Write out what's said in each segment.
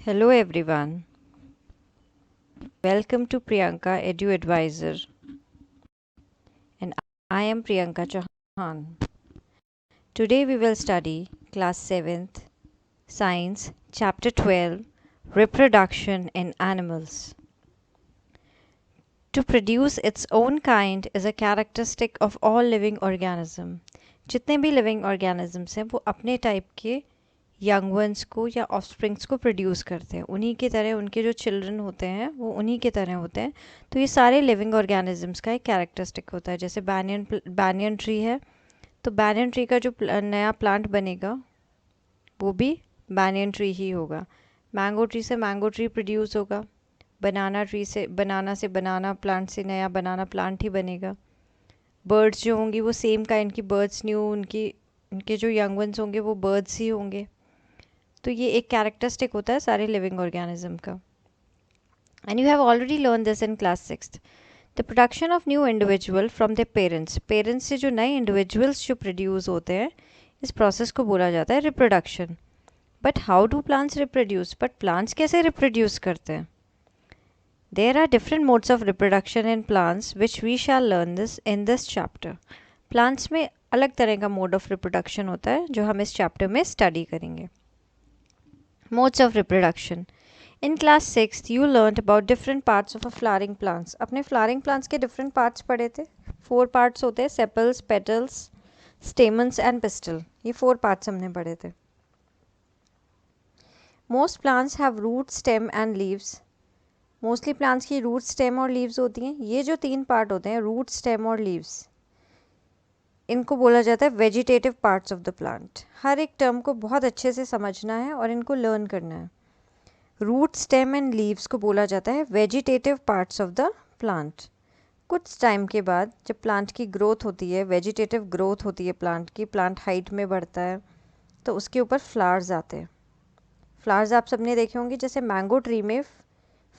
Hello everyone. Welcome to Priyanka Edu Advisor and I am Priyanka Chauhan. Today we will study class 7th Science chapter 12 Reproduction in Animals. To produce its own kind is a characteristic of all living organism. जितने भी living organisms हैं वो अपने type के young ones को या offsprings को produce करते हैं, उन्हीं की तरह उनके जो चिल्ड्रन होते हैं वो उन्हीं की तरह होते हैं. तो ये सारे लिविंग ऑर्गेनिजम्स का एक कैरेक्टरिस्टिक होता है. जैसे बैनियन ट्री है तो बैनियन ट्री का जो नया प्लांट बनेगा वो भी बैनियन ट्री ही होगा. मैंगो ट्री से मैंगो ट्री प्रोड्यूस होगा. बनाना ट्री से बनाना प्लांट से नया बनाना प्लांट ही बनेगा. बर्ड्स जो होंगी वो सेम काइंड की बर्ड्स न्यू उनके जो यंग वंस होंगे वो बर्ड्स ही होंगे. तो ये एक कैरेक्टरिस्टिक होता है सारे लिविंग ऑर्गेनिज्म का. And you have already learn this in class 6th. The production of new individual from the parents से जो नए इंडिविजुअल्स जो प्रोड्यूस होते हैं इस प्रोसेस को बोला जाता है reproduction. But how do plants reproduce? But plants कैसे रिप्रोड्यूस करते हैं? There are different modes of reproduction in plants which we shall learn this in this chapter. Plants में अलग तरह का मोड ऑफ रिप्रोडक्शन होता है जो हम इस चैप्टर में स्टडी करेंगे. Modes of reproduction. In class 6th, you learned about different parts of a flowering plants. अपने flowering plants के different parts पढ़े थे. 4 parts होते हैं: sepals, petals, stamens and pistil. ये 4 parts हमने पढ़े थे. Most plants have root, stem and leaves. Mostly plants की root, stem और leaves होती हैं. ये जो 3 part होते हैं root, stem और leaves, इनको बोला जाता है vegetative parts of the plant. हर एक टर्म को बहुत अच्छे से समझना है और इनको लर्न करना है. रूट, स्टेम एंड लीव्स को बोला जाता है vegetative parts of the plant. कुछ टाइम के बाद जब प्लांट की ग्रोथ होती है, वेजिटेटिव ग्रोथ होती है प्लांट की, प्लांट हाइट में बढ़ता है तो उसके ऊपर फ्लावर्स आते हैं. फ्लावर्स आप सबने देखे होंगे. जैसे मैंगो ट्री में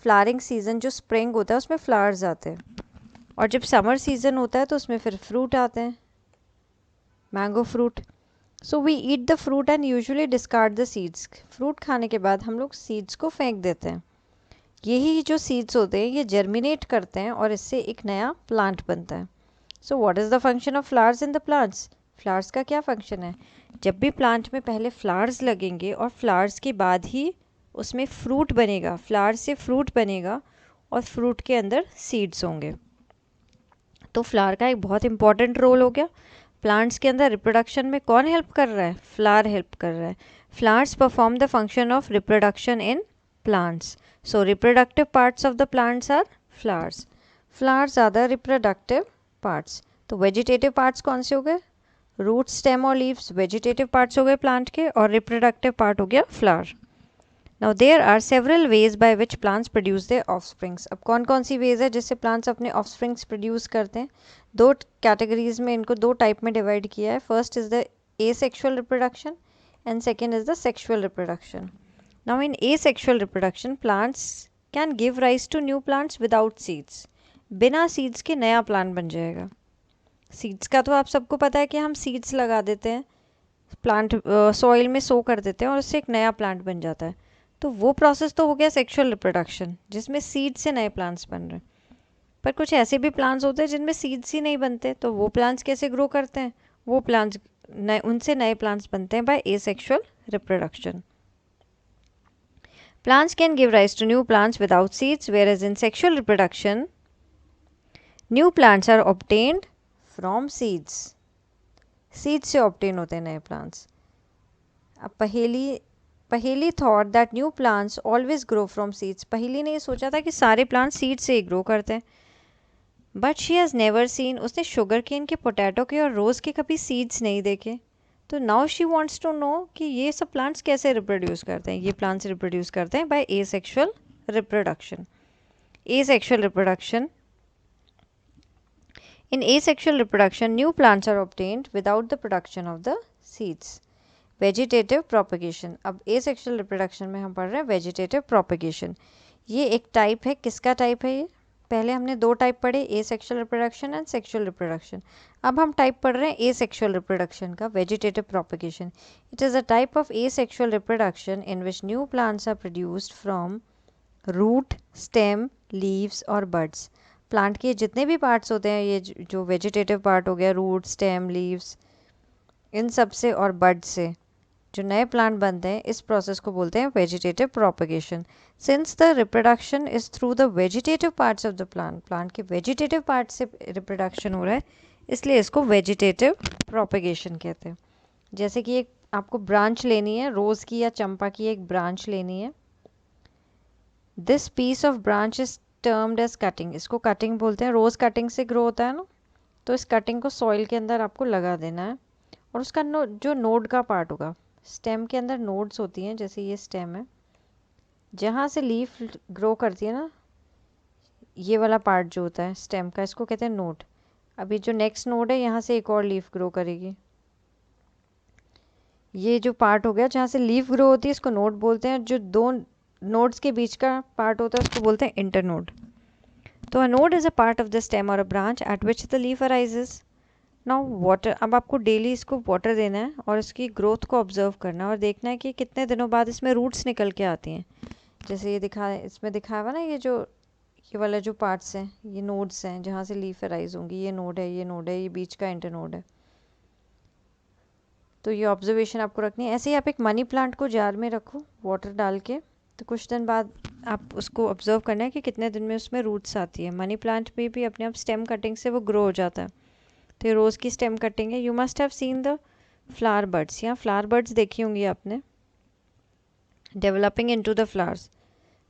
फ्लावरिंग सीजन जो स्प्रिंग होता है उसमें फ्लावर्स आते हैं और जब समर सीजन होता है तो उसमें फिर फ्रूट आते हैं, mango fruit. So we eat the fruit and usually discard the seeds. Fruit खाने के बाद हम लोग सीड्स को फेंक देते हैं. यही जो सीड्स होते हैं ये जर्मिनेट करते हैं और इससे एक नया प्लांट बनता है. So what is the function of flowers in the plants? Flowers का क्या फंक्शन है? जब भी प्लांट में पहले फ्लावर्स लगेंगे और फ्लावर्स के बाद ही उसमें फ्रूट बनेगा, फ्लावर्स से फ्रूट बनेगा और फ्रूट के अंदर सीड्स होंगे. तो फ्लावर का एक बहुत इंपॉर्टेंट रोल हो गया. प्लांट्स के अंदर रिप्रोडक्शन में कौन हेल्प कर रहा है? फ्लावर हेल्प कर रहा है. Flowers perform the function of reproduction in plants. So reproductive parts of the plants are flowers. Flowers are the reproductive parts. तो वेजिटेटिव पार्ट्स कौन से हो गए? रूट, स्टेम और लीव्स वेजिटेटिव पार्ट्स हो गए प्लांट के और रिप्रोडक्टिव पार्ट हो गया flower. Now there are several ways by which plants produce their offsprings. अब कौन कौन सी वेज है जिससे प्लांट्स अपने ऑफस्प्रिंग्स प्रोड्यूस करते हैं? 2 कैटेगरीज में इनको 2 टाइप में डिवाइड किया है. First is the asexual reproduction and second is the sexual reproduction. Now in asexual reproduction plants can give rise to new plants without seeds. बिना सीड्स के नया प्लांट बन जाएगा. सीड्स का तो आप सबको पता है कि हम सीड्स लगा देते हैं, प्लांट सॉइल में सो कर देते हैं और उससे एक नया प्लांट बन जाता है. तो वो प्रोसेस तो हो गया सेक्सुअल रिप्रोडक्शन जिसमें सीड से नए प्लांट्स बन रहे हैं. पर कुछ ऐसे भी प्लांट्स होते हैं जिनमें सीड्स ही नहीं बनते. तो वो प्लांट्स कैसे ग्रो करते हैं? वो प्लांट्स उनसे नए प्लांट्स बनते हैं by asexual reproduction. Plants can give rise to new plants without seeds whereas in sexual reproduction new plants are obtained from seeds. Seeds से ऑब्टेन होते हैं नए प्लांट्स. अब Paheli thought that new plants always grow from seeds. Paheli ने ये सोचा था कि सारे प्लांट्स सीड से ही ग्रो करते हैं. But she has never seen. उसने शुगर केन के, पोटैटो के और रोज़ के कभी सीड्स नहीं देखे. तो now she wants to know कि ये सब प्लांट्स कैसे रिप्रोड्यूस करते हैं. ये प्लांट्स रिप्रोड्यूस करते हैं by asexual reproduction. Asexual reproduction. In asexual reproduction, new plants are obtained without the production of the seeds. Vegetative propagation. अब एसेक्सुअल रिप्रोडक्शन में हम पढ़ रहे हैं वेजिटेटिव प्रोपगेशन. ये एक टाइप है. किसका टाइप है ये? पहले हमने दो टाइप पढ़े, asexual reproduction and sexual reproduction. अब हम टाइप पढ़ रहे हैं एसेक्सुअल रिप्रोडक्शन का, vegetative propagation. It is a type of asexual reproduction in which new plants are produced from root, stem, leaves और बड्स। प्लांट के जितने भी पार्ट्स होते हैं, ये जो वेजिटेटिव पार्ट हो गया, रूट, स्टेम, लीव्स, इन सब से और बड से जो नए प्लांट बनते हैं, इस प्रोसेस को बोलते हैं vegetative propagation. Since the reproduction is through the vegetative parts of the plant, plant के वेजिटेटिव पार्ट से रिप्रोडक्शन हो रहा है, इसलिए इसको वेजिटेटिव प्रोपगेशन कहते हैं। जैसे कि एक आपको ब्रांच लेनी है, रोज़ की या चंपा की एक ब्रांच लेनी है। This piece of branch is termed as cutting, इसको कटिंग बोलते हैं। रोज़ कटिंग से ग्रो होता है ना, तो इस कटिंग को सॉइल के अंदर आपको लगा देना है। और उसका जो नोड का पार्ट होगा, स्टेम के अंदर नोड्स होती हैं, जैसे ये स्टेम है, जहाँ से लीफ ग्रो करती है ना, ये वाला पार्ट जो होता है स्टेम का, इसको कहते हैं नोड। अभी जो नेक्स्ट नोड है, यहाँ से एक और लीफ ग्रो करेगी। ये जो पार्ट हो गया जहाँ से लीफ ग्रो होती है, इसको नोड बोलते हैं। जो दो नोड्स के बीच का पार्ट होता है, उसको बोलते हैं इंटरनोड। तो a node is a part of the stem और a branch at which the leaf arises. Now water, अब आपको डेली इसको वाटर देना है और इसकी ग्रोथ को ऑब्जर्व करना है और देखना है कि कितने दिनों बाद इसमें रूट्स निकल के आती हैं। जैसे ये इसमें दिखाया हुआ ना, ये वाला जो पार्ट्स हैं, ये नोड्स हैं जहाँ से लीफ अराइज होंगी। ये नोड है, ये नोड है, ये बीच का इंटरनोड है। तो ये ऑब्जर्वेशन आपको रखनी है। ऐसे ही आप एक मनी प्लांट को जार में रखो वाटर डाल के, तो कुछ दिन बाद आप उसको ऑब्जर्व करना है कि कितने दिन में उसमें रूट्स आती है। मनी प्लांट में भी अपने आप स्टेम कटिंग से वो ग्रो हो जाता है। तो ये रोज़ की स्टेम कटिंग है। You must have seen the flower birds, यहाँ फ्लावर बर्ड्स देखी होंगी आपने, developing into the flowers.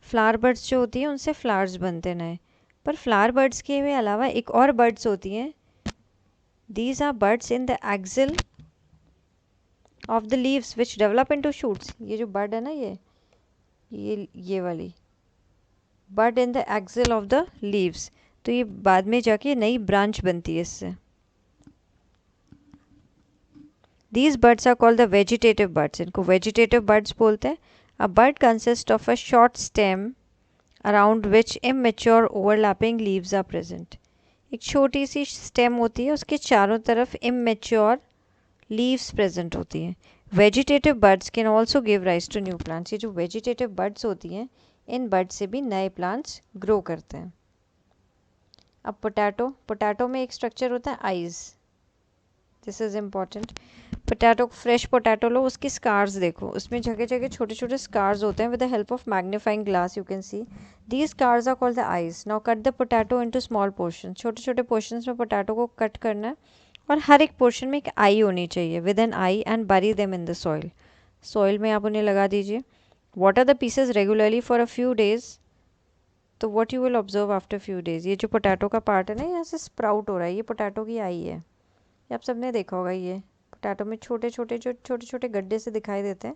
Flower birds जो होती हैं, उनसे फ्लावर्स बनते नए। पर फ्लावर बर्ड्स के अलावा एक और बर्ड्स होती हैं, these are buds in the axil of the leaves which develop into shoots. ये जो बर्ड है ना, ये वाली bud in the axil of the leaves, तो ये बाद में जाके नई ब्रांच बनती है इससे। These birds are called the vegetative birds. इनको vegetative birds बोलते हैं। A bird consists of a short stem around which immature overlapping leaves are present. एक छोटी सी स्टेम होती है, उसके चारों तरफ immature leaves present होती हैं। Vegetative birds can also give rise to new plants. ये जो vegetative birds होती हैं, इन birds से भी नए plants grow करते हैं। अब पोटैटो में एक स्ट्रक्चर होता है eyes. This is important. Potato, fresh potato लो, उसकी स्कार्स देखो, उसमें जगह जगह छोटे छोटे स्कार्स होते हैं। With the help of magnifying glass you can see these scars are called the eyes. Now cut the potato into small portion, छोटे छोटे पोर्शंस में पोटैटो को कट करना है और हर एक पोर्शन में एक आई होनी चाहिए, with an eye, and bury them in the soil. Soil में आप उन्हें लगा दीजिए। Water the pieces regularly for a few days. तो what you will observe after few days, ये जो पोटैटो का पार्ट है ना, यहाँ से स्प्राउट हो रहा है, ये पोटैटो की आई है। आप सबने देखा होगा, ये पोटैटो में छोटे छोटे गड्ढे से दिखाई देते हैं,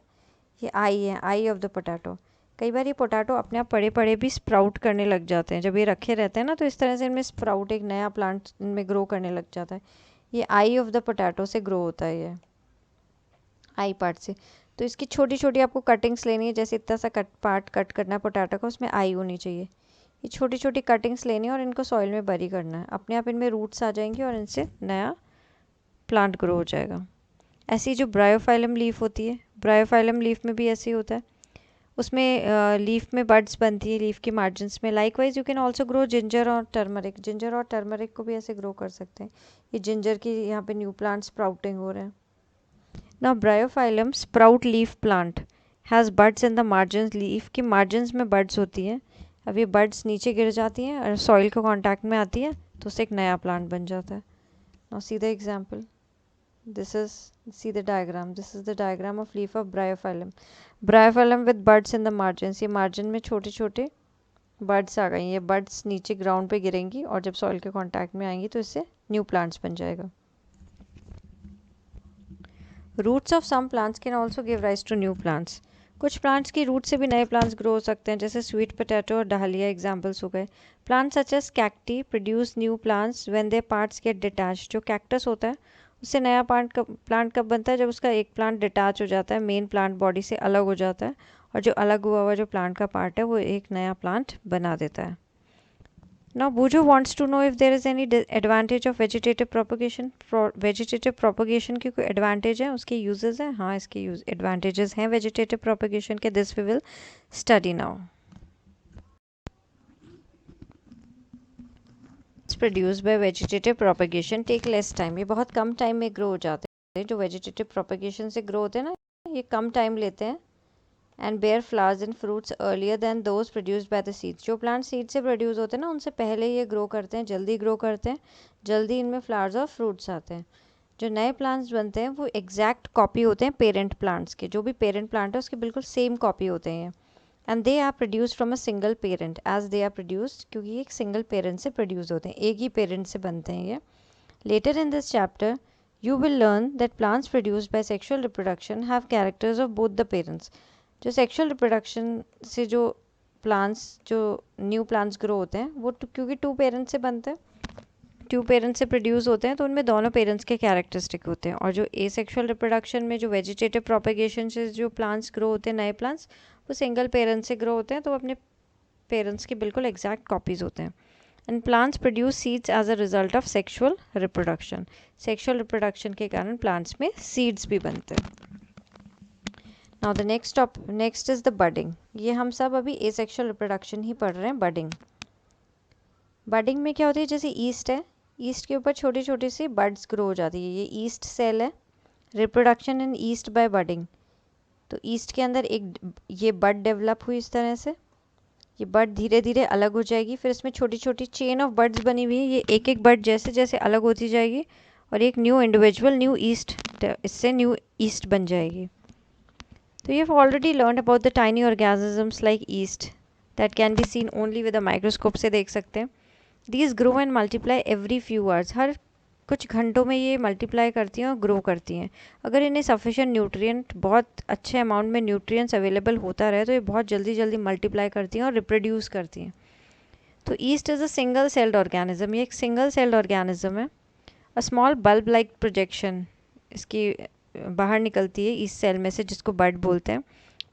ये आई है, आई ऑफ द पोटैटो। कई बार ये पोटैटो अपने आप पड़े पड़े भी स्प्राउट करने लग जाते हैं। जब ये रखे रहते हैं ना, तो इस तरह से इनमें स्प्राउट, एक नया प्लांट इनमें ग्रो करने लग जाता है। ये आई ऑफ द पोटैटो से ग्रो होता है, ये आई पार्ट से। तो इसकी छोटी छोटी आपको कटिंग्स लेनी है, जैसे इतना सा पार्ट कट करना है पोटैटो का, उसमें आई होनी चाहिए। ये छोटी छोटी कटिंग्स लेनी है और इनको सॉइल में बरी करना है। अपने आप इनमें रूट्स आ जाएंगे और इनसे नया प्लांट ग्रो हो जाएगा। ऐसी जो ब्रायोफाइलम लीफ होती है, ब्रायोफाइलम लीफ में भी ऐसे ही होता है। उसमें लीफ में बड्स बनती है, लीफ के मार्जिन्स में। Likewise you can also grow ginger और टर्मरिक। जिंजर और टर्मरिक को भी ऐसे ग्रो कर सकते हैं। ये जिंजर की यहाँ पे न्यू प्लांट स्प्राउटिंग हो रहे हैं। Now Bryophyllum sprout leaf plant has buds in the margins. Leaf की मार्जिन्स में बड्स होती हैं। अब ये बड्स नीचे गिर जाती हैं और सॉइल के कॉन्टैक्ट में आती है, तो उससे एक नया प्लांट बन जाता है। Now see the example. See the diagram. This is the diagram of leaf of bryophyllum. Bryophyllum with buds in the margins. ये margin में छोटे छोटे buds आ गई। ये buds नीचे ground पे गिरेंगी और जब soil के contact में आएंगी तो इससे new plants बन जाएगा। Roots of some plants can also give rise to new plants. कुछ plants की root से भी नए plants grow हो सकते हैं, जैसे sweet potato और dahlia examples हो गए। Plants such as cacti produce new plants when their parts get detached. जो cactus होता है, उससे नया प्लांट कब बनता है, जब उसका एक प्लांट डिटैच हो जाता है, मेन प्लांट बॉडी से अलग हो जाता है, और जो अलग हुआ हुआ जो प्लांट का पार्ट है वो एक नया प्लांट बना देता है। Now Buju wants to know if there is any advantage of vegetative propagation. Vegetative propagation की कोई advantage है, उसके uses हैं? हाँ, इसके advantages हैं vegetative propagation के. This we will study now. Produced by vegetative propagation take less time. ये बहुत कम टाइम में ग्रो हो जाते हैं. जो वेजिटेटिव प्रोपेगेशन से ग्रो होते हैं ना, ये कम टाइम लेते हैं. And bear flowers and fruits earlier than those produced by the seeds. जो प्लांट सीड से प्रोड्यूस होते हैं ना, उनसे पहले ये ग्रो करते हैं, जल्दी ग्रो करते हैं, जल्दी इनमें फ्लावर्स और फ्रूट्स आते हैं. जो नए प्लांट्स बनते हैं वो एग्जैक्ट कॉपी होते हैं पेरेंट प्लांट्स के. जो भी पेरेंट प्लांट है उसके बिल्कुल सेम कॉपी होते हैं. And they are produced from a single parent as they are produced, क्योंकि ये एक सिंगल पेरेंट से प्रोड्यूस होते हैं, एक ही पेरेंट से बनते हैं ये. Later in this chapter you will learn that plants produced by sexual reproduction have characters of both the parents. जो सेक्शुअल रिप्रोडक्शन से जो प्लांट्स, जो न्यू प्लांट्स ग्रो होते हैं, वो क्योंकि टू पेरेंट्स से बनते हैं, टू पेरेंट्स से प्रोड्यूस होते हैं, तो उनमें दोनों पेरेंट्स के कैरेक्टरिस्टिक होते हैं. और जो एसेक्सुअल रिप्रोडक्शन में जो वेजिटेटिव प्रोपेगेशन से जो प्लांट्स ग्रो होते हैं, नए प्लांट्स, वो सिंगल पेरेंट्स से ग्रो होते हैं, तो अपने पेरेंट्स के बिल्कुल एग्जैक्ट कॉपीज़ होते हैं. And plants produce seeds as a result of sexual reproduction. Sexual reproduction के कारण प्लांट्स में सीड्स भी बनते हैं. Now the next is the budding. ये हम सब अभी एसेक्शुअल रिप्रोडक्शन ही पढ़ रहे हैं. बडिंग में क्या होती है, जैसे ईस्ट है, ईस्ट के ऊपर छोटी छोटी सी बड्स ग्रो हो जाती है. ये ईस्ट सेल है. Reproduction in yeast by budding. तो ईस्ट के अंदर एक ये बड डेवलप हुई इस तरह से. ये बड धीरे धीरे अलग हो जाएगी, फिर इसमें छोटी छोटी चेन ऑफ बड्स बनी हुई है. ये एक एक बड जैसे जैसे अलग होती जाएगी और एक न्यू इंडिविजुअल न्यू ईस्ट, इससे न्यू ईस्ट बन जाएगी. तो you have already learn about the tiny organisms like yeast that can be seen only with a microscope से देख सकते हैं. These grow and multiply every few hours. हर कुछ घंटों में ये मल्टीप्लाई करती हैं और ग्रो करती हैं. अगर इन्हें सफिशिएंट न्यूट्रिएंट, बहुत अच्छे अमाउंट में न्यूट्रिएंट्स अवेलेबल होता रहे, तो ये बहुत जल्दी जल्दी मल्टीप्लाई करती हैं और रिप्रोड्यूस करती हैं. तो east is a single celled organism. ये एक सिंगल सेल्ड ऑर्गेनिज्म है. A small bulb like projection इसकी बाहर निकलती है ईस्ट सेल में से, जिसको बड बोलते हैं.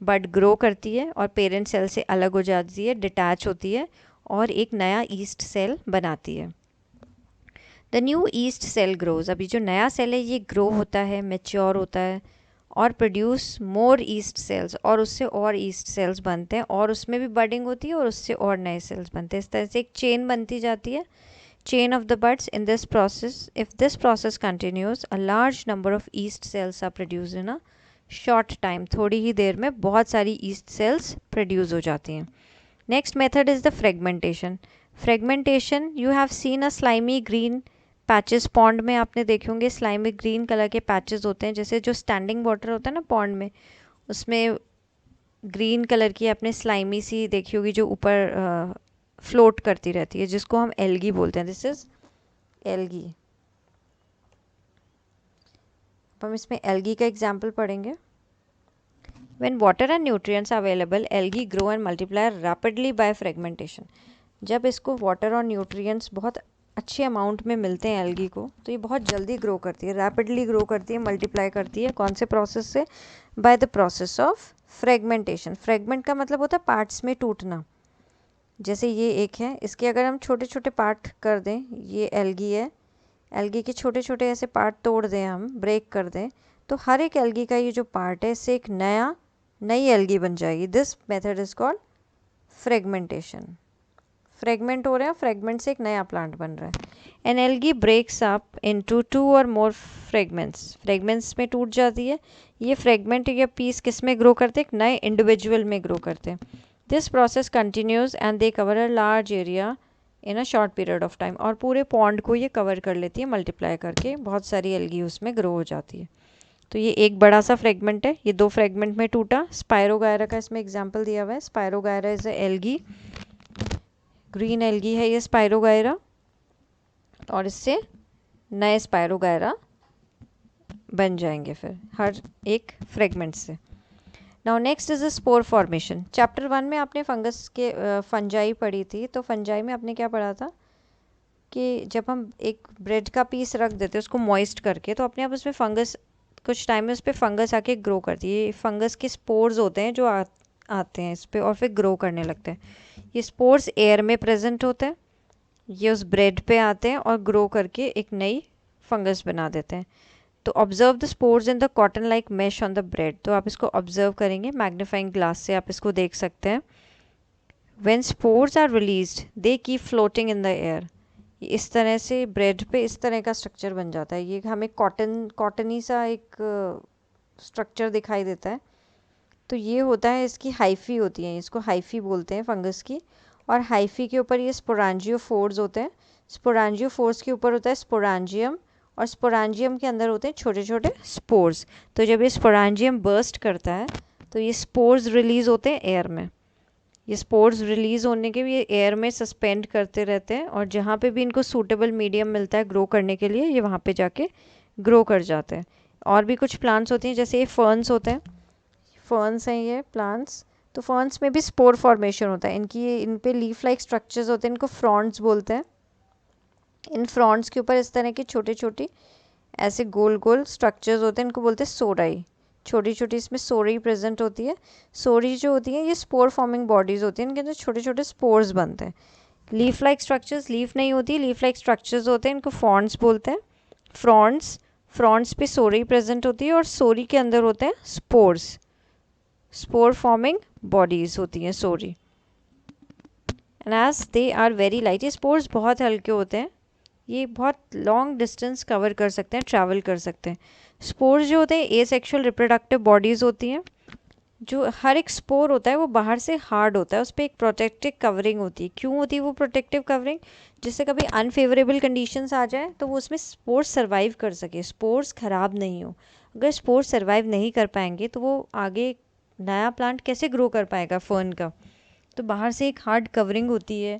बड ग्रो करती है और पेरेंट सेल से अलग हो जाती है, डिटैच होती है और एक नया ईस्ट सेल बनाती है. The new yeast cell grows. अभी जो नया सेल है ये ग्रो होता है, मेच्योर होता है और प्रोड्यूस मोर ईस्ट सेल्स, और उससे और ईस्ट सेल्स बनते हैं और उसमें भी बडिंग होती है और उससे और नए सेल्स बनते हैं. इस तरह से एक चेन बनती जाती है, chain of the buds. In this process, if this process continues, a large number of yeast cells are produced in a short time. थोड़ी ही देर में बहुत सारी yeast cells produce हो जाती हैं. Next method is the fragmentation. Fragmentation, you have seen a slimy green patches pond में आपने देखे होंगे slimy green कलर के patches होते हैं, जैसे जो standing water होता है ना pond में, उसमें ग्रीन कलर की आपने स्लाइमी सी देखी होगी जो ऊपर फ्लोट करती रहती है, जिसको हम एल्गी बोलते हैं. This is algae. हम इसमें एल्गी का एग्जाम्पल पढ़ेंगे. When water and nutrients are available, algae grow and multiply rapidly by fragmentation. जब इसको वाटर और न्यूट्रिएंट्स बहुत अच्छे अमाउंट में मिलते हैं एल्गी को, तो ये बहुत जल्दी ग्रो करती है, रैपिडली ग्रो करती है, मल्टीप्लाई करती है. कौन से प्रोसेस से? By the process of fragmentation. Fragment का मतलब होता है पार्ट्स में टूटना. जैसे ये एक है, इसके अगर हम छोटे छोटे पार्ट कर दें, ये एल्गी है, एल्गी के छोटे छोटे ऐसे पार्ट तोड़ दें, हम ब्रेक कर दें, तो हर एक एल्गी का ये जो पार्ट है, इससे एक नई एल्गी बन जाएगी. This method is called fragmentation. Fragment हो रहे हैं, फ्रेगमेंट से एक नया प्लांट बन रहा है. An algae breaks up into 2 और मोर फ्रेगमेंट्स. फ्रेगमेंट्स में टूट जाती है. ये फ्रेगमेंट या पीस किस में ग्रो करते हैं? एक नए इंडिविजुअल में ग्रो करते हैं. This process continues and they cover a large area in a short period of time. और पूरे पॉन्ड को ये कवर कर लेती है मल्टीप्लाई करके, बहुत सारी एल्गी उसमें ग्रो हो जाती है. तो ये एक बड़ा सा फ्रेगमेंट है, ये 2 फ्रेगमेंट में टूटा. स्पायरोगायरा का इसमें एग्जांपल दिया हुआ है. Spirogyra is algae, green algae है ये स्पायरोगायरा, और इससे नए स्पायरोगायरा बन जाएंगे फिर हर एक फ्रेगमेंट से. Now next is a spore formation. Chapter 1 में आपने फंगस के फंजाई पढ़ी थी. तो फंजाई में आपने क्या पढ़ा था कि जब हम एक ब्रेड का पीस रख देते हैं उसको मॉइस्ट करके, तो अपने आप उसमें फंगस, कुछ टाइम में उस पर फंगस आके ग्रो करती है. ये फंगस के स्पोर्स होते हैं जो आते हैं इस पर और फिर ग्रो करने लगते हैं. ये स्पोर्स एयर में प्रेजेंट होते हैं ये उस ब्रेड पे आते हैं और ग्रो करके एक नई फंगस बना देते हैं। तो observe the spores in the cotton like mesh on the bread. तो आप इसको ऑब्जर्व करेंगे, मैग्नीफाइंग ग्लास से आप इसको देख सकते हैं। When spores are released they keep floating in the air. इस तरह से ब्रेड पे इस तरह का स्ट्रक्चर बन जाता है। ये हमें कॉटनी सा एक स्ट्रक्चर दिखाई देता है। तो ये होता है, इसकी हाइफी होती है, इसको हाइफी बोलते हैं फंगस की। और हाइफी के ऊपर ये स्पोरांजियोफोर्स होते हैं। स्पोरांजियोफोर्स के ऊपर होता है स्पोरांजियम, और स्पोरांजियम के अंदर होते हैं छोटे छोटे स्पोर्स। तो जब ये स्पोरांजियम बर्स्ट करता है तो ये स्पोर्स रिलीज होते हैं एयर में। ये स्पोर्स रिलीज होने के ये एयर में सस्पेंड करते रहते हैं, और जहाँ पे भी इनको सूटेबल मीडियम मिलता है ग्रो करने के लिए, ये वहाँ पे जाके ग्रो कर जाते हैं। और भी कुछ प्लांट्स होती हैं, जैसे ये फर्न्स होते हैं। फर्न्स हैं ये प्लांट्स। तो फर्न्स में भी स्पोर फॉर्मेशन होता है। इन पे लीफ लाइक स्ट्रक्चर्स होते हैं, इनको फ्रॉन्ट्स बोलते हैं। इन फ्रॉन्ट्स के ऊपर इस तरह की छोटी छोटी ऐसे गोल गोल स्ट्रक्चर्स होते हैं, इनको बोलते हैं सोराई। छोटी छोटी इसमें सोरी प्रेजेंट होती है। सोरी जो होती है ये स्पोर फॉर्मिंग बॉडीज होती हैं, इनके अंदर छोटे छोटे स्पोर्स बनते हैं। लीफ लाइक स्ट्रक्चर्स, लीफ नहीं होती, लीफ लाइक स्ट्रक्चर्स होते हैं, इनको फ्रॉन्ट्स बोलते हैं। फ्रॉन्ट्स, फ्रॉन्ट्स पे सोरी प्रेजेंट होती है, और सोरी के अंदर होते हैं स्पोर्स। स्पोर फॉर्मिंग बॉडीज होती हैं sorry. And as they are very light, ये स्पोर्स बहुत हल्के होते हैं, ये बहुत लॉन्ग डिस्टेंस कवर कर सकते हैं, ट्रैवल कर सकते हैं। स्पोर्स जो होते हैं एसेक्सुअल रिप्रोडक्टिव बॉडीज़ होती हैं। जो हर एक स्पोर होता है वो बाहर से हार्ड होता है, उस पर एक प्रोटेक्टिव कवरिंग होती है। क्यों होती है वो प्रोटेक्टिव कवरिंग? जिससे कभी अनफेवरेबल कंडीशंस आ जाए तो वो उसमें स्पोर्स सर्वाइव कर सके, स्पोर्स ख़राब नहीं हो। अगर स्पोर्स सर्वाइव नहीं कर पाएंगे तो वो आगे नया प्लांट कैसे ग्रो कर पाएगा फर्न का? तो बाहर से एक हार्ड कवरिंग होती है,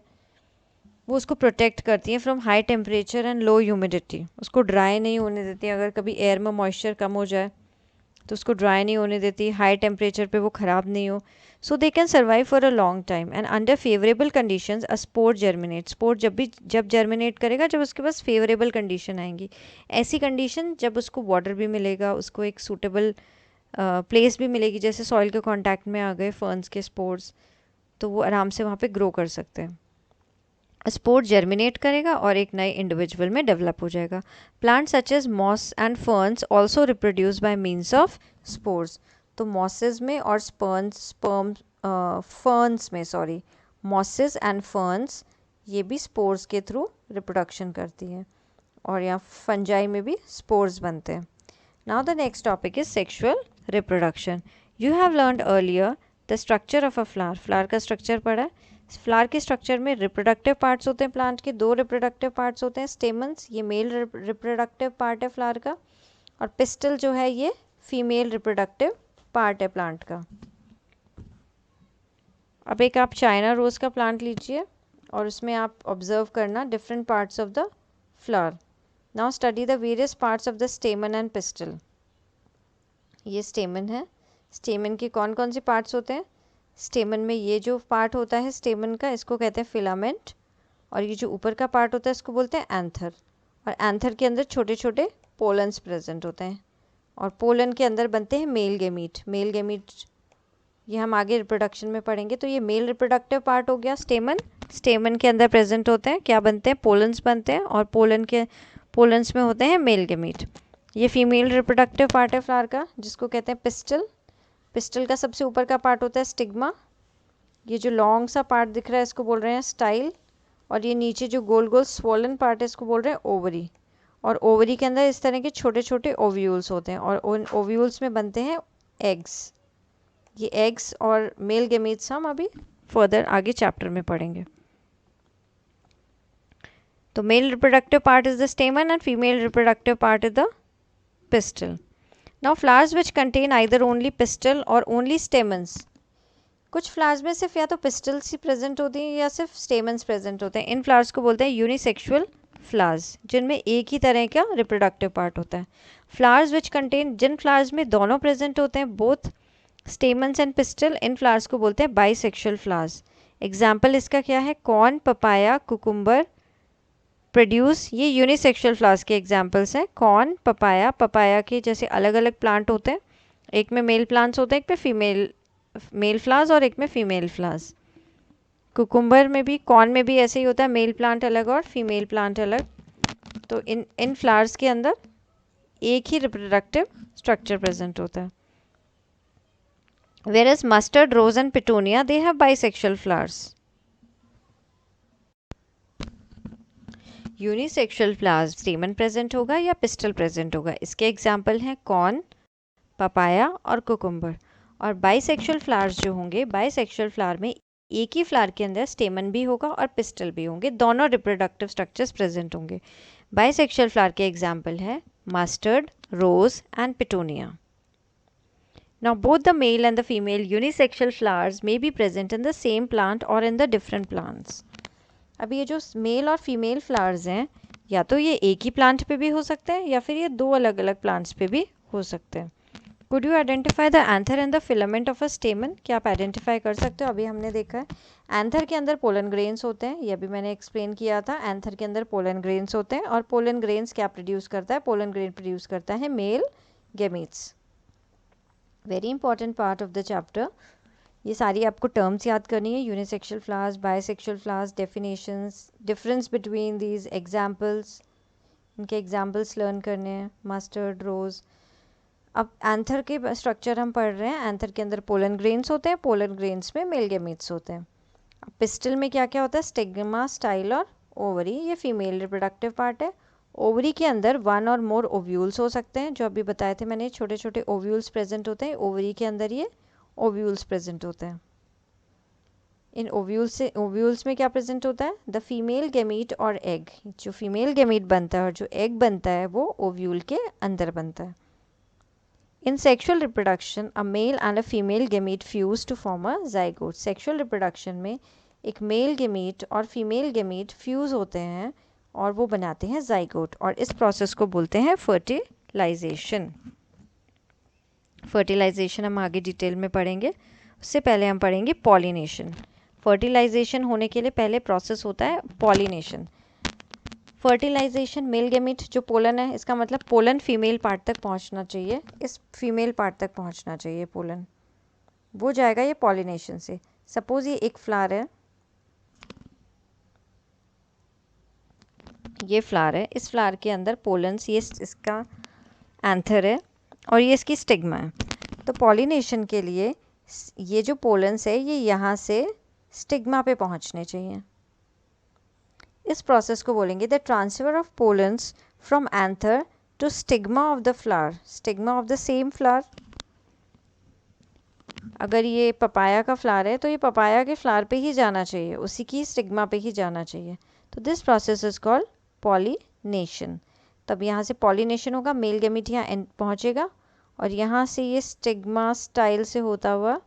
वो उसको प्रोटेक्ट करती है from high temperature and low humidity. उसको ड्राई नहीं होने देती। अगर कभी एयर में मॉइस्चर कम हो जाए तो उसको ड्राई नहीं होने देती, हाई टेम्परेचर पे वो ख़राब नहीं हो। So they can survive for a long time and under favourable conditions a spore germinate. Spore जब जर्मिनेट करेगा जब उसके पास फेवरेबल कंडीशन आएंगी। ऐसी कंडीशन जब उसको वाटर भी मिलेगा, उसको एक सूटेबल प्लेस भी मिलेगी, जैसे सॉइल के कॉन्टैक्ट में आ गए फर्न्स के स्पोर्स, तो वो आराम से वहाँ पे ग्रो कर सकते हैं। स्पोर जर्मिनेट करेगा और एक नए इंडिविजुअल में डेवलप हो जाएगा। Plant such as moss and ferns also reproduce by means of spores. तो मॉसेस में और फर्न्स में मॉसेस एंड फर्न्स ये भी स्पोर्स के थ्रू रिप्रोडक्शन करती हैं, और यहाँ फंजाई में भी स्पोर्स बनते हैं। Now the next topic is sexual reproduction. You have learned earlier the structure of a flower. Flower का स्ट्रक्चर पढ़ा है। फ्लावर के स्ट्रक्चर में रिप्रोडक्टिव पार्ट्स होते हैं प्लांट के, दो रिप्रोडक्टिव पार्ट्स होते हैं। स्टेमन्स, ये मेल रिप्रोडक्टिव पार्ट है फ्लावर का, और पिस्टल जो है ये फीमेल रिप्रोडक्टिव पार्ट है प्लांट का। अब एक आप चाइना रोज़ का प्लांट लीजिए और उसमें आप ऑब्जर्व करना different parts of the flower. Now study the various parts of the स्टेमन and pistol. ये स्टेमन है। स्टेमन के कौन कौन से पार्ट्स होते हैं? स्टेमन में ये जो पार्ट होता है स्टेमन का, इसको कहते हैं फिलामेंट, और ये जो ऊपर का पार्ट होता है इसको बोलते हैं एंथर। और एंथर के अंदर छोटे छोटे पोलन्स प्रेजेंट होते हैं, और पोलन के अंदर बनते हैं मेल गेमीट। मेल गेमीट ये हम आगे रिप्रोडक्शन में पढ़ेंगे। तो ये मेल रिप्रोडक्टिव पार्ट हो गया स्टेमन। स्टेमन के अंदर प्रेजेंट होते हैं, क्या बनते हैं? पोलन्स बनते हैं, और पोलन्स में होते हैं मेल गेमीट। ये फीमेल रिप्रोडक्टिव पार्ट है फ्लावर का, जिसको कहते हैं पिस्टल। पिस्टल का सबसे ऊपर का पार्ट होता है स्टिग्मा। ये जो लॉन्ग सा पार्ट दिख रहा है इसको बोल रहे हैं स्टाइल, और ये नीचे जो गोल गोल स्वोलन पार्ट है इसको बोल रहे हैं ओवरी। और ओवरी के अंदर इस तरह के छोटे छोटे ओव्यूल्स होते हैं, और उन ओव्यूल्स में बनते हैं एग्स। ये एग्स और मेल गेमीट्स हम अभी फर्दर आगे चैप्टर में पढ़ेंगे। तो male reproductive part is the स्टेमन and female reproductive part is the pistol. Now flowers which contain either only pistil or only stamens। कुछ फ्लावर्स में सिर्फ या तो पिस्टल्स ही प्रेजेंट होती हैं या सिर्फ स्टेमन्स प्रेजेंट होते हैं। इन फ्लावर्स को बोलते हैं यूनिसेक्सुअल फ्लावर्स, जिनमें एक ही तरह का रिप्रोडक्टिव पार्ट होता है। फ्लावर्स विच कंटेन, जिन फ्लावर्स में दोनों प्रेजेंट होते हैं बोथ स्टेमन्स एंड पिस्टल, इन फ्लावर्स को बोलते हैं बाइसेक्सुअल फ्लावर्स। एग्जाम्पल इसका क्या है? कॉर्न, पपाया, कुकुम्बर प्रोड्यूस, ये यूनिसेक्सुअल फ्लावर्स के एग्जाम्पल्स हैं। कॉर्न, पपाया, पपाया के जैसे अलग अलग प्लांट होते हैं, एक में मेल प्लांट्स होते हैं, एक में मेल फ्लावर्स और एक में फीमेल फ्लावर्स। कुकुम्बर में भी, कॉर्न में भी ऐसे ही होता है, मेल प्लांट अलग और फीमेल प्लांट अलग। तो इन फ्लावर्स के अंदर एक ही रिप्रोडक्टिव स्ट्रक्चर प्रेजेंट होता है। Whereas mustard, rose and petunia, they have bisexual flowers. Unisexual flowers स्टेमन present होगा या पिस्टल प्रेजेंट होगा, इसके एग्जाम्पल हैं कॉर्न, पपाया और कुकुम्बर। और बाइसेक्सुअल फ्लावर्स जो होंगे, बाइसेक्सुअल फ्लावर में एक ही फ्लावर के अंदर स्टेमन भी होगा और पिस्टल भी होंगे, दोनों रिप्रोडक्टिव स्ट्रक्चर्स प्रेजेंट होंगे। बाइसेक्सुअल फ्लावर के एग्जाम्पल है mustard, rose and petunia. Now both the male and the female unisexual flowers may be present in the same plant or in the different plants. अब ये जो mail और female flowers हैं, या तो ये एक ही प्लांट पे भी हो सकते हैं या फिर ये दो अलग अलग प्लांट्स पे भी हो सकते हैं। Could you identify the anther and the filament of a stamen? क्या आप आइडेंटिफाई कर सकते हो? अभी हमने देखा है एंथर के अंदर पोलन ग्रेन्स होते हैं, ये भी मैंने एक्सप्लेन किया था। एंथर के अंदर पोलन ग्रेन्स होते हैं और पोलन ग्रेन्स क्या प्रोड्यूस करता है? पोलन ग्रेन प्रोड्यूस करता है mail gametes. Very important part of the chapter. ये सारी आपको टर्म्स याद करनी है, unisexual flowers, bisexual flowers, definitions, difference between these, examples, इनके एग्जांपल्स लर्न करने हैं। मस्टर्ड, रोज। अब एंथर के स्ट्रक्चर हम पढ़ रहे हैं। एंथर के अंदर पोलन ग्रेन्स होते हैं, पोलन ग्रेन्स में मेल गेमीट्स होते हैं। अब पिस्टल में क्या क्या होता है? स्टिग्मा, स्टाइल और ओवरी, ये फीमेल रिप्रोडक्टिव पार्ट है। ओवरी के अंदर वन और मोर ओव्यूल्स हो सकते हैं, जो अभी बताए थे मैंने, छोटे छोटे ओव्यूल्स प्रेजेंट होते हैं ओवरी के अंदर, ये ओव्यूल्स प्रेजेंट होते हैं। इन ओव्यूल्स में क्या प्रेजेंट होता है? द फीमेल गेमीट और एग। जो फीमेल गेमीट बनता है और जो एग बनता है वो ओव्यूल के अंदर बनता है। In sexual reproduction a male and a female gamete fuse to form a zygote. Sexual reproduction में एक मेल गेमीट और फीमेल गेमीट फ्यूज होते हैं और वो बनाते हैं जाइगोट, और इस प्रोसेस को बोलते हैं फर्टिलाइजेशन। फर्टिलाइजेशन हम आगे डिटेल में पढ़ेंगे, उससे पहले हम पढ़ेंगे पॉलिनेशन। फर्टिलाइजेशन होने के लिए पहले प्रोसेस होता है पॉलिनेशन। फर्टिलाइजेशन, मेल गेमीट जो पोलन है, इसका मतलब पोलन फीमेल पार्ट तक पहुंचना चाहिए, इस फीमेल पार्ट तक पहुंचना चाहिए पोलन, वो जाएगा ये पॉलिनेशन से। सपोज ये एक फ्लावर है, ये फ्लावर है, इस फ्लावर के अंदर पोलन्स, ये इसका एंथर है और ये इसकी स्टिग्मा है। तो पॉलिनेशन के लिए ये जो पोलन्स है ये यहाँ से स्टिग्मा पे पहुँचने चाहिए। इस प्रोसेस को बोलेंगे the transfer of pollens from anther to stigma of the flower, stigma of the same flower. अगर ये पपाया का फ्लावर है तो ये पपाया के फ्लावर पे ही जाना चाहिए, उसी की स्टिग्मा पे ही जाना चाहिए। तो this process is called pollination. तब यहाँ से पॉलिनेशन होगा, मेल गेमीट यहाँ पहुँचेगा और यहाँ से ये स्टिग्मा स्टाइल से होता हुआ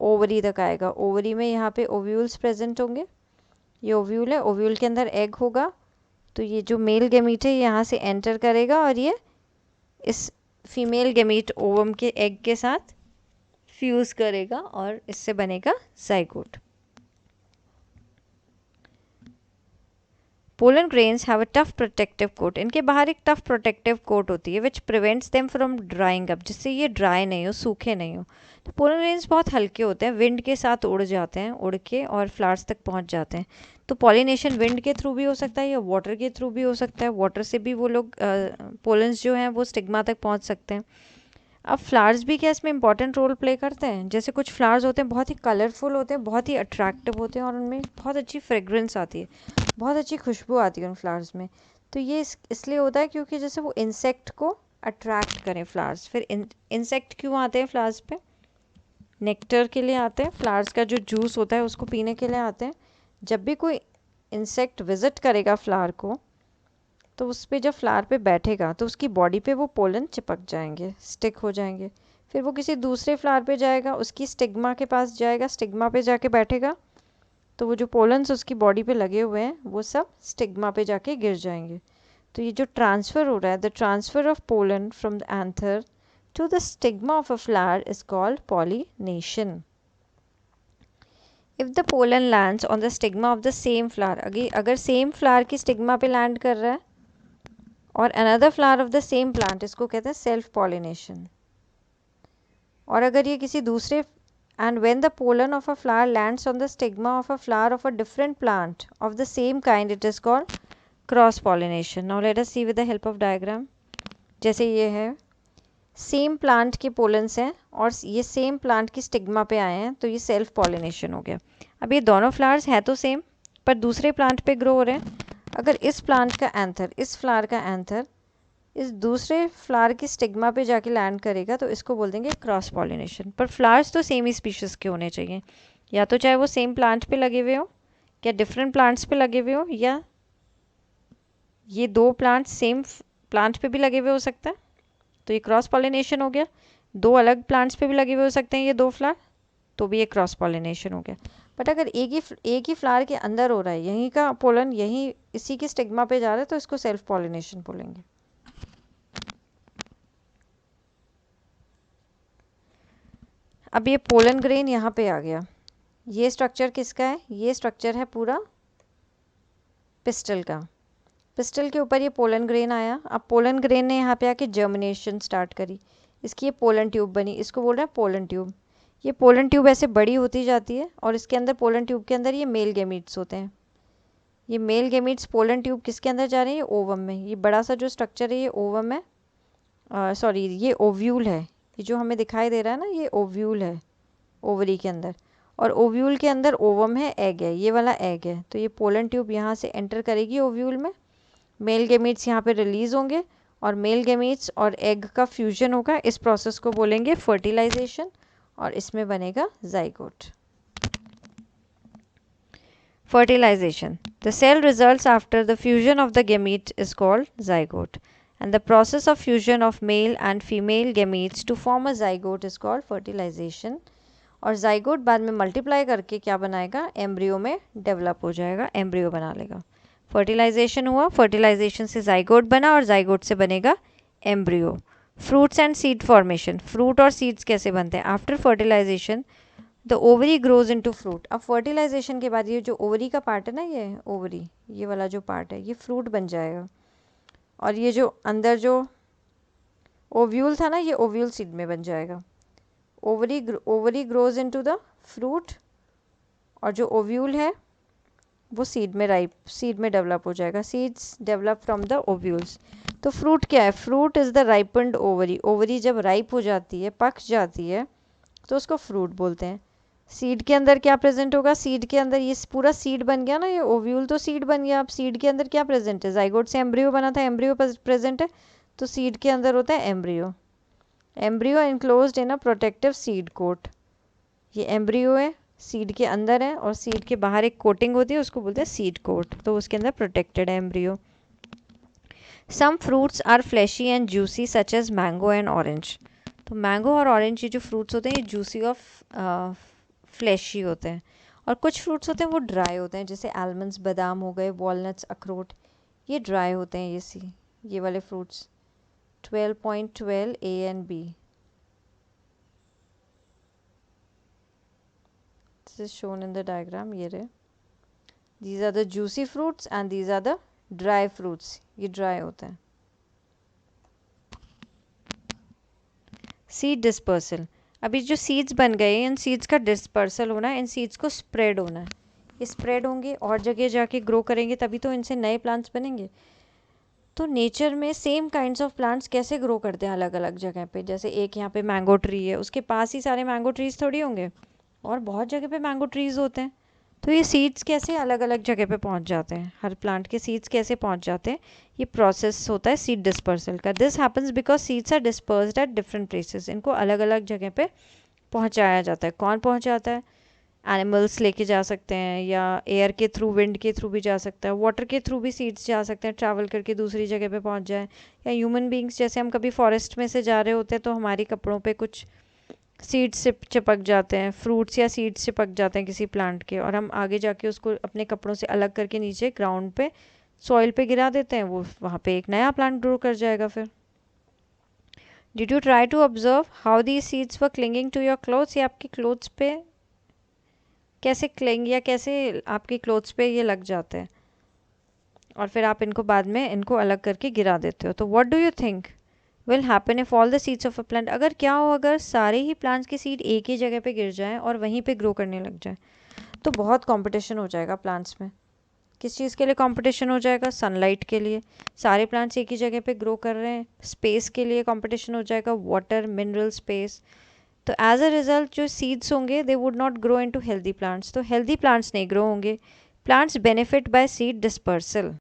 ओवरी तक आएगा। ओवरी में यहाँ पे ओव्यूल्स प्रेजेंट होंगे, ये ओव्यूल है, ओव्यूल के अंदर एग होगा। तो ये जो मेल गेमीट है यहाँ से एंटर करेगा और ये इस फीमेल गेमीट ओवम के एग के साथ फ्यूज करेगा और इससे बनेगा zygote. Pollen grains have a tough protective coat. इनके बाहर एक टफ प्रोटेक्टिव कोट होती है which prevents them from drying up, जिससे ये ड्राई नहीं हो, सूखे नहीं हो। तो पोलन ग्रेन्स बहुत हल्के होते हैं, विंड के साथ उड़ जाते हैं, उड़ के और फ्लावर्स तक पहुंच जाते हैं। तो पॉलिनेशन विंड के थ्रू भी हो सकता है या वाटर के थ्रू भी हो सकता है। वाटर से भी वो लोग पोलन्स जो हैं वो स्टिग्मा तक पहुंच सकते हैं। अब फ्लावर्स भी क्या इसमें इंपॉर्टेंट रोल प्ले करते हैं? जैसे कुछ फ्लावर्स होते हैं बहुत ही कलरफुल होते हैं, बहुत ही अट्रैक्टिव होते हैं और उनमें बहुत अच्छी फ्रेग्रेंस आती है, बहुत अच्छी खुशबू आती है उन फ्लावर्स में। तो ये इसलिए होता है क्योंकि जैसे वो इंसेक्ट को अट्रैक्ट करें फ्लावर्स। फिर इंसेक्ट क्यों आते हैं फ्लावर्स पे? नेक्टर के लिए आते हैं, फ्लावर्स का जो जूस होता है उसको पीने के लिए आते हैं। जब भी कोई इंसेक्ट विजिट करेगा फ्लावर को, तो उस पर जब फ्लावर पे बैठेगा तो उसकी बॉडी पे वो पोलन चिपक जाएंगे, स्टिक हो जाएंगे। फिर वो किसी दूसरे फ्लावर पे जाएगा, उसकी स्टिग्मा के पास जाएगा, स्टिग्मा पे जाके बैठेगा, तो वो जो पोलन्स उसकी बॉडी पे लगे हुए हैं वो सब स्टिग्मा पे जाके गिर जाएंगे। तो ये जो ट्रांसफ़र हो रहा है, the transfer of pollen from the anther to the stigma of a flower is called pollination. If the pollen lands on the stigma of the same flower, अगर सेम फ्लावर की स्टिग्मा पे land कर रहा है और another flower of the same plant, इसको कहते हैं सेल्फ पॉलिनेशन। और अगर ये किसी दूसरे and when the pollen of a flower lands on the stigma of a flower of a different plant of the same kind, it is called cross pollination. Now let us see with the help of diagram. जैसे ये है, same plant के pollens हैं और ये same plant की stigma पे आए हैं, तो ये सेल्फ पॉलिनेशन हो गया. अब ये दोनों फ्लावर्स हैं तो सेम, पर दूसरे प्लांट पे ग्रो हो रहे हैं. अगर इस प्लांट का एंथर, इस फ्लावर का एंथर इस दूसरे फ्लावर की स्टिग्मा पे जाके लैंड करेगा तो इसको बोल देंगे क्रॉस पॉलिनेशन. पर फ्लावर्स तो सेम ही स्पीशीज़ के होने चाहिए, या तो चाहे वो सेम प्लांट पे लगे हुए हो या डिफरेंट प्लांट्स पे लगे हुए हो, या ये दो प्लांट सेम प्लांट पे भी लगे हुए हो सकता है, तो ये क्रॉस पॉलिनेशन हो गया. दो अलग प्लांट्स पे भी लगे हुए हो सकते हैं ये दो फ्लावर, तो भी ये क्रॉस पॉलिनेशन हो गया. बट अगर एक ही फ्लावर के अंदर हो रहा है, यहीं का पोलन यहीं इसी की स्टिग्मा पे जा रहा है, तो इसको सेल्फ पॉलिनेशन बोलेंगे. अब ये पोलन ग्रेन यहाँ पे आ गया. ये स्ट्रक्चर किसका है? ये स्ट्रक्चर है पूरा पिस्टल का. पिस्टल के ऊपर ये पोलन ग्रेन आया. अब पोलन ग्रेन ने यहाँ पे आके जर्मिनेशन स्टार्ट करी, इसकी ये पोलन ट्यूब बनी, इसको बोल रहे हैं पोलन ट्यूब. ये पोलन ट्यूब ऐसे बड़ी होती जाती है और इसके अंदर, पोलन ट्यूब के अंदर ये मेल गैमीट्स होते हैं. ये मेल गैमीट्स पोलन ट्यूब किसके अंदर जा रहे हैं? ये ओवम में. ये बड़ा सा जो स्ट्रक्चर है ये ओवम है, सॉरी ये ओव्यूल है. ये जो हमें दिखाई दे रहा है ना, ये ओव्यूल है ओवरी के अंदर, और ओव्यूल के अंदर ओवम है, एग है, ये वाला एग है. तो ये पोलन ट्यूब यहाँ से एंटर करेगी ओव्यूल में, मेल गैमीट्स यहाँ पे रिलीज होंगे और मेल गैमीट्स और एग का फ्यूजन होगा. इस प्रोसेस को बोलेंगे फर्टिलाइजेशन और इसमें बनेगा zygote. Fertilization. The cell results after the fusion of the gamete is called zygote, and the process of fusion of male and female gametes to form a zygote is called fertilization. और zygote बाद में multiply करके क्या बनाएगा? Embryo में develop हो जाएगा, embryo बना लेगा. फर्टिलाइजेशन हुआ, फर्टिलाइजेशन से zygote बना और zygote से बनेगा embryo. Fruits and seed formation. Fruit और सीड्स कैसे बनते हैं? After fertilisation the ovary grows into fruit. अब फर्टिलाइजेशन के बाद ये जो ओवरी का पार्ट है ना, ये ओवरी, ये वाला जो पार्ट है, ये फ्रूट बन जाएगा. और ये जो अंदर जो ओव्यूल था ना, ये ओव्यूल सीड में बन जाएगा. Ovary grows into the fruit, और जो ओव्यूल है वो सीड में डेवलप हो जाएगा. Seeds develop from the ovules. तो फ्रूट क्या है? Fruit is the ripened ovary. Ovary जब राइप हो जाती है, पक जाती है, तो उसको फ्रूट बोलते हैं. सीड के अंदर क्या प्रेजेंट होगा? सीड के अंदर ये पूरा सीड बन गया ना, ये ओव्यूल तो सीड बन गया. अब सीड के अंदर क्या प्रेजेंट है? जाइगोट से एम्ब्रियो बना था, एम्ब्रियो प्रेजेंट है, तो सीड के अंदर होता है embryo. Embryo enclosed in a protective seed coat. ये एम्ब्रियो है, सीड के अंदर है, और सीड के बाहर एक कोटिंग होती है, उसको बोलते हैं सीड कोट. तो उसके अंदर प्रोटेक्टेड है embryo. Some fruits are fleshy and juicy such as mango and orange. तो मैंगो और ऑरेंज ये जो फ्रूट्स होते हैं, ये जूसी और फ्लैशी होते हैं. और कुछ फ्रूट्स होते हैं वो ड्राई होते हैं, जैसे आलमंड्स, बादाम हो गए, वॉलनट्स, अखरोट, ये ड्राई होते हैं. ये वाले fruits 12.12 A and B. This is shown in the diagram. ये रहे. These are the juicy fruits and these are the dry fruits. ये ड्राई होते हैं. Seed dispersal. अभी जो सीड्स बन गए, इन सीड्स का डिस्पर्सल होना है, इन सीड्स को स्प्रेड होना है. ये स्प्रेड होंगे और जगह जाके ग्रो करेंगे, तभी तो इनसे नए प्लांट्स बनेंगे. तो नेचर में सेम काइंड्स ऑफ प्लांट्स कैसे ग्रो करते हैं अलग अलग जगह पे? जैसे एक यहाँ पे मैंगो ट्री है, उसके पास ही सारे मैंगो ट्रीज थोड़ी होंगे, और बहुत जगह पे मैंगो ट्रीज होते हैं. तो ये सीड्स कैसे अलग अलग जगह पे पहुंच जाते हैं? हर प्लांट के सीड्स कैसे पहुंच जाते हैं? ये प्रोसेस होता है सीड डिस्पर्सल का. This happens because seeds are dispersed at different places. इनको अलग अलग जगह पे पहुंचाया जाता है. कौन पहुंचाता है? एनिमल्स लेके जा सकते हैं, या एयर के थ्रू, विंड के थ्रू भी जा सकता है, वाटर के थ्रू भी सीड्स जा सकते हैं, ट्रैवल करके दूसरी जगह पे पहुंच जाए. या ह्यूमन बींग्स, जैसे हम कभी फॉरेस्ट में से जा रहे होते हैं तो हमारी कपड़ों पे कुछ सीड्स से चिपक जाते हैं, फ्रूट्स या सीड्स चिपक जाते हैं किसी प्लांट के, और हम आगे जाके उसको अपने कपड़ों से अलग करके नीचे ग्राउंड पे, सॉइल पे गिरा देते हैं. वो वहाँ पे एक नया प्लांट ग्रो कर जाएगा. फिर did you try to observe how the seeds were clinging to your clothes? ये आपकी क्लोथ्स पे कैसे क्लिंग, या कैसे आपकी क्लोथ्स पे ये लग जाते हैं, और फिर आप इनको बाद में इनको अलग करके गिरा देते हो. तो what do you think? Will happen if all the seeds of a plant, अगर क्या हो, अगर सारे ही प्लांट्स के सीड एक ही जगह पे गिर जाएं और वहीं पे ग्रो करने लग जाएं, तो बहुत कंपटीशन हो जाएगा प्लांट्स में। किस चीज़ के लिए कंपटीशन हो जाएगा? सनलाइट के लिए। सारे प्लांट्स एक ही जगह पे ग्रो कर रहे हैं, स्पेस के लिए कंपटीशन हो जाएगा, वाटर, मिनरल, स्पेस। तो एज अ रिजल्ट जो सीड्स होंगे they would not grow into healthy plants, तो हेल्दी प्लांट्स नहीं ग्रो होंगे। Plants benefit by seed dispersal.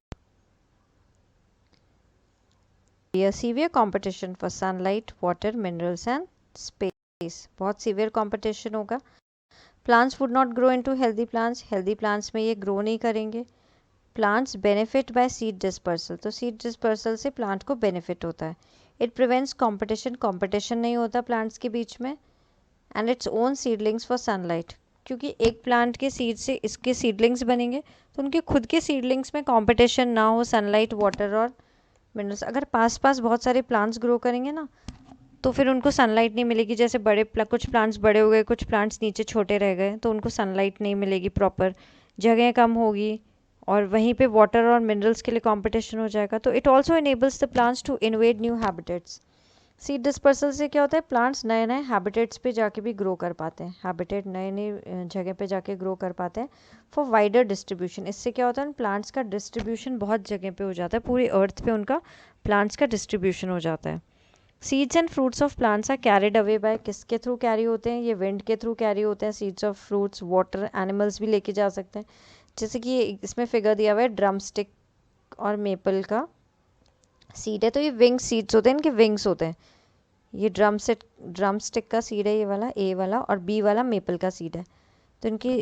A severe competition for sunlight, water, minerals and space, बहुत severe competition होगा। Plants would not grow into healthy plants, healthy plants में ये grow नहीं करेंगे। Plants benefit by seed dispersal, तो seed dispersal से plant को benefit होता है। इट प्रिवेंट्स कंपटीशन, कंपटीशन नहीं होता प्लांट्स के बीच में। And its own seedlings for sunlight, क्योंकि एक प्लांट के सीड से इसके सीडलिंग्स बनेंगे, तो उनके खुद के सीडलिंग्स में कंपटीशन ना हो सनलाइट, वाटर और मिनरल्स। अगर पास पास बहुत सारे प्लांट्स ग्रो करेंगे ना, तो फिर उनको सनलाइट नहीं मिलेगी। जैसे कुछ प्लांट्स बड़े हो गए, कुछ प्लांट्स नीचे छोटे रह गए, तो उनको सनलाइट नहीं मिलेगी प्रॉपर, जगह कम होगी, और वहीं पे वाटर और मिनरल्स के लिए कंपटीशन हो जाएगा। तो it also enables the plants to invade new habitats. Seed dispersal से क्या होता है, प्लांट्स नए नए हैबिटेट्स पे जाके भी ग्रो कर पाते हैं, हैबिटेट नए नए जगह पे जाके ग्रो कर पाते हैं फॉर वाइडर डिस्ट्रीब्यूशन। इससे क्या होता है, प्लांट्स का डिस्ट्रीब्यूशन बहुत जगह पे हो जाता है, पूरी अर्थ पे उनका प्लांट्स का डिस्ट्रीब्यूशन हो जाता है। Seeds and fruits of plants are carried away by, किसके थ्रू कैरी होते हैं? ये विंड के थ्रू कैरी होते हैं। Seeds of fruits, water, animals भी लेके जा सकते हैं। जैसे कि इसमें फिगर दिया हुआ है ड्रम स्टिक और मेपल का सीड है, तो ये विंग सीड्स होते हैं, इनके विंग्स होते हैं। ये ड्रम स्टिक का सीड है, ये वाला ए वाला, और बी वाला मेपल का सीड है। तो इनकी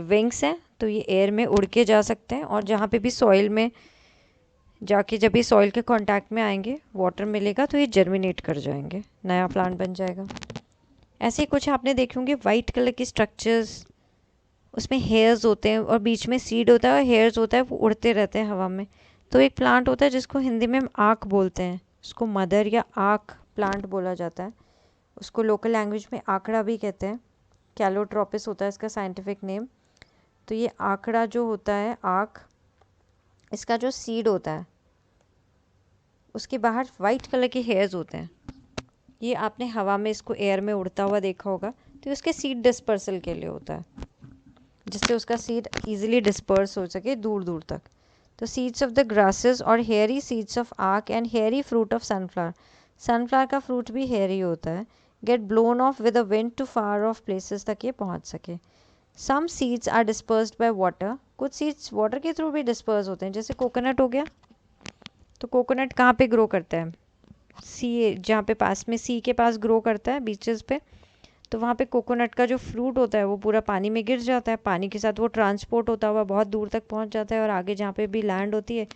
विंग्स हैं, तो ये एयर में उड़ के जा सकते हैं, और जहाँ पे भी सॉइल में जाके, जब भी सॉइल के कांटेक्ट में आएंगे, वाटर मिलेगा, तो ये जर्मिनेट कर जाएंगे, नया प्लांट बन जाएगा। ऐसे ही कुछ आपने देखे होंगे वाइट कलर के स्ट्रक्चर्स, उसमें हेयर्स होते हैं और बीच में सीड होता है और हेयर्स होता है, वो उड़ते रहते हैं हवा में। तो एक प्लांट होता है जिसको हिंदी में हम आँख बोलते हैं, उसको मदर या आँख प्लांट बोला जाता है। उसको लोकल लैंग्वेज में आँकड़ा भी कहते हैं, कैलोट्रोपिस होता है इसका साइंटिफिक नेम। तो ये आँकड़ा जो होता है, आँख, इसका जो सीड होता है उसके बाहर वाइट कलर के हेयर्स होते हैं। ये आपने हवा में इसको एयर में उड़ता हुआ देखा होगा, तो उसके सीड डिस्पर्सल के लिए होता है, जिससे उसका सीड इजीली डिस्पर्स हो सके दूर दूर तक। तो सीड्स ऑफ द ग्रासेस और hairy seeds of aak and hairy fruit of sunflower, sunflower का फ्रूट भी हेयरी होता है, get blown off with a wind to far off places तक ये पहुंच सके। Some seeds are dispersed by water, कुछ सीड्स वाटर के थ्रू भी डिस्पर्स होते हैं। जैसे कोकोनट हो गया, तो कोकोनट कहाँ पे ग्रो करता है? सी, जहाँ पे पास में सी के पास ग्रो करता है, बीचेस पे, तो वहाँ पे कोकोनट का जो फ्रूट होता है वो पूरा पानी में गिर जाता है, पानी के साथ वो ट्रांसपोर्ट होता हुआ बहुत दूर तक पहुँच जाता है, और आगे जहाँ पे भी लैंड होती है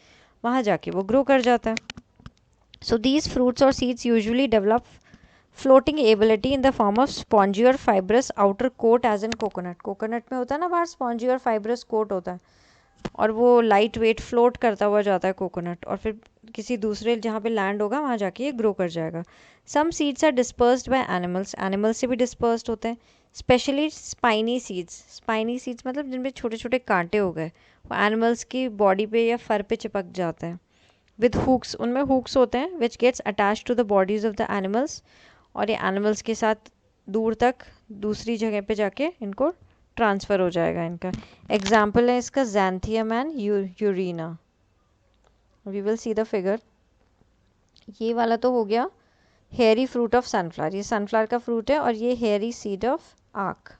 वहाँ जाके वो ग्रो कर जाता है। सो दीज फ्रूट्स और seeds usually develop floating ability in the form of spongy और fibrous outer coat as in coconut. Coconut में होता है ना बाहर स्पॉन्जी और फाइब्रस कोट होता है, और वो लाइट वेट फ्लोट करता हुआ जाता है कोकोनट, और फिर किसी दूसरे जहाँ पे लैंड होगा वहाँ जाके ये ग्रो कर जाएगा। Some seeds are dispersed by animals, animals से भी डिस्पर्स्ड होते हैं, especially spiny seeds. Spiny seeds मतलब जिनमें छोटे छोटे कांटे हो गए, वो एनिमल्स की बॉडी पे या फर पे चिपक जाते हैं। विद हुक्स, उनमें हुक्स होते हैं, which gets attach to the bodies of the animals, और ये एनिमल्स के साथ दूर तक दूसरी जगह पे जाके इनको ट्रांसफ़र हो जाएगा इनका। एग्जाम्पल है इसका Xanthium and Urena. We will see the figure. ये वाला तो हो गया हेयरी फ्रूट ऑफ सनफ्लावर, ये सनफ्लावर का फ्रूट है, और ये हेयरी सीड ऑफ आर्क,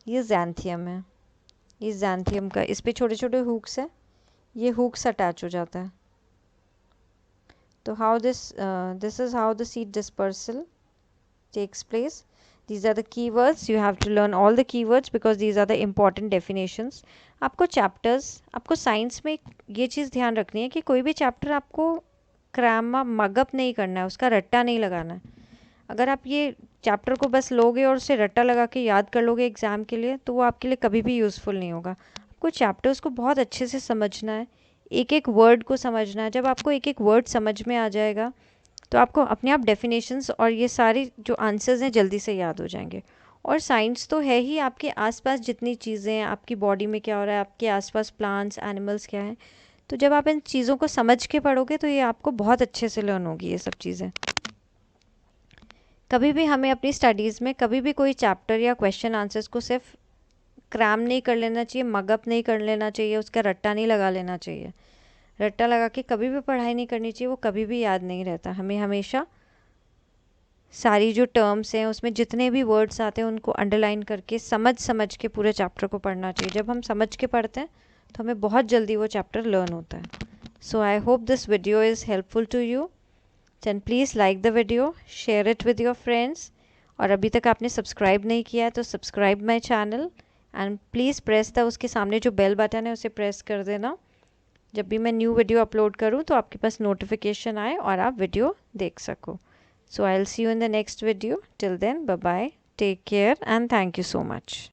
ये जैंथियम है। ये जैंथियम का, इस पे छोटे छोटे हुक्स है, ये हुक्स अटैच हो जाता है। तो how this is how the seed dispersal takes place. These are the keywords. You have to learn all the keywords because these are the important definitions. आपको chapters, आपको साइंस में ये चीज़ ध्यान रखनी है कि कोई भी चैप्टर आपको क्रैम मगअप नहीं करना है, उसका रट्टा नहीं लगाना है। अगर आप ये चैप्टर को बस लोगे और उसे रट्टा लगा के याद कर लोगे एग्ज़ाम के लिए, तो वो आपके लिए कभी भी यूज़फुल नहीं होगा। आपको चैप्टर्स को बहुत अच्छे से समझना है, एक एक वर्ड को समझना है। जब आपको एक एक वर्ड समझ में आ जाएगा, तो आपको अपने आप डेफिनेशंस और ये सारे जो आंसर्स हैं जल्दी से याद हो जाएंगे। और साइंस तो है ही, आपके आसपास जितनी चीज़ें हैं, आपकी बॉडी में क्या हो रहा है, आपके आसपास प्लांट्स, एनिमल्स क्या हैं, तो जब आप इन चीज़ों को समझ के पढ़ोगे तो ये आपको बहुत अच्छे से लर्न होगी ये सब चीज़ें। कभी भी हमें अपनी स्टडीज़ में कभी भी कोई चैप्टर या क्वेश्चन आंसर्स को सिर्फ क्रैम नहीं कर लेना चाहिए, मगअप नहीं कर लेना चाहिए, उसका रट्टा नहीं लगा लेना चाहिए। रट्टा लगा के कभी भी पढ़ाई नहीं करनी चाहिए, वो कभी भी याद नहीं रहता। हमें हमेशा सारी जो टर्म्स हैं उसमें जितने भी वर्ड्स आते हैं उनको अंडरलाइन करके समझ के पूरे चैप्टर को पढ़ना चाहिए। जब हम समझ के पढ़ते हैं तो हमें बहुत जल्दी वो चैप्टर लर्न होता है। So I hope this video is helpful to you. Then please like the video, share it with your friends, और अभी तक आपने सब्सक्राइब नहीं किया है तो subscribe my channel and please press the उसके सामने जो बेल बटन है उसे प्रेस कर देना। जब भी मैं न्यू वीडियो अपलोड करूँ तो आपके पास नोटिफिकेशन आए और आप वीडियो देख सको। So I'll see you in the next video. Till then, bye bye. Take care and thank you so much.